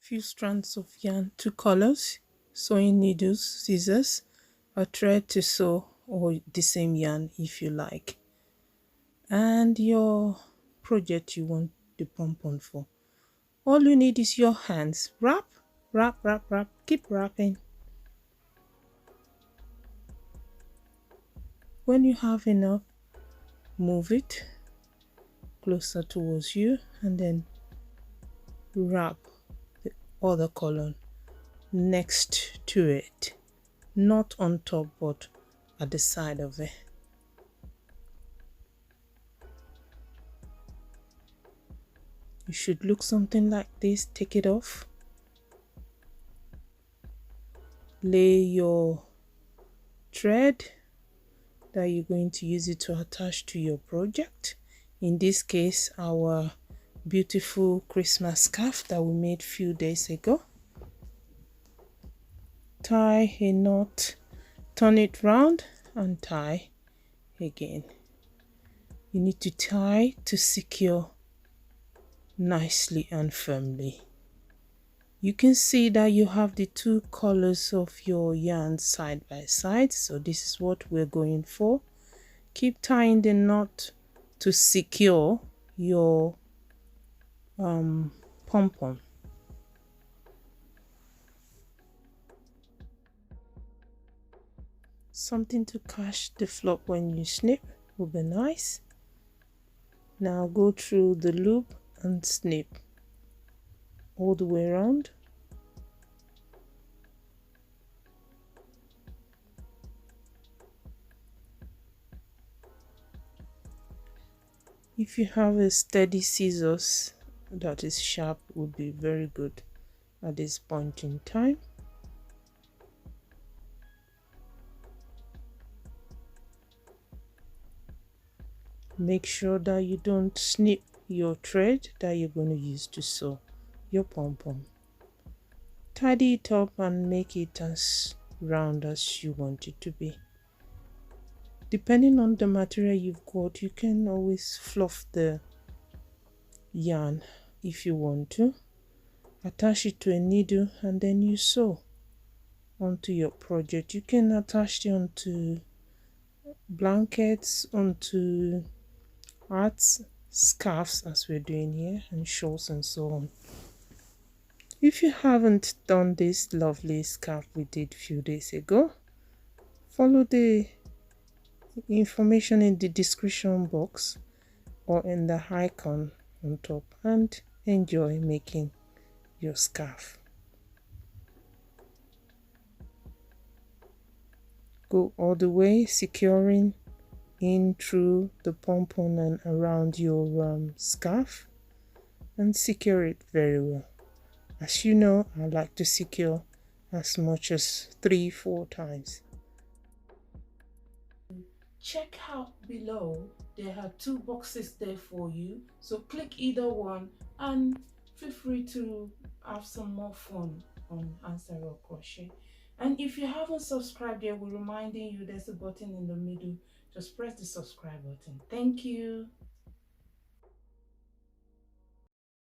few strands of yarn, two colors, sewing needles, scissors, a thread to sew, or the same yarn if you like, and your project you want the pom-pom for. All you need is your hands. Wrap, wrap, wrap, wrap, keep wrapping. When you have enough, move it closer towards you and then wrap the other color next to it, not on top but at the side of it. You should look something like this. Take it off, lay your thread that you're going to use it to attach to your project. In this case, our beautiful Christmas scarf that we made few days ago. Tie a knot, turn it round and tie again. You need to tie to secure nicely and firmly. You can see that you have the two colors of your yarn side by side, so this is what we're going for. Keep tying the knot to secure your pom-pom. Something to catch the flop when you snip would be nice. Now go through the loop and snip all the way around. If you have a steady scissors that is sharp, would be very good at this point in time. Make sure that you don't snip your thread that you're going to use to sew your pom-pom. Tidy it up and make it as round as you want it to be. Depending on the material you've got, you can always fluff the yarn if you want to. Attach it to a needle and then you sew onto your project. You can attach it onto blankets, onto hats, scarves as we're doing here, and shawls and so on. If you haven't done this lovely scarf we did a few days ago, follow the information in the description box or in the icon on top and enjoy making your scarf. Go all the way, securing in through the pom-pom and around your scarf, and secure it very well. As you know, I like to secure as much as 3-4 times. Check out below, there are 2 boxes there for you, so click either one and feel free to have some more fun on Answer Your Crochet. And if you haven't subscribed yet, we're reminding you there's a button in the middle. Just press the subscribe button. Thank you.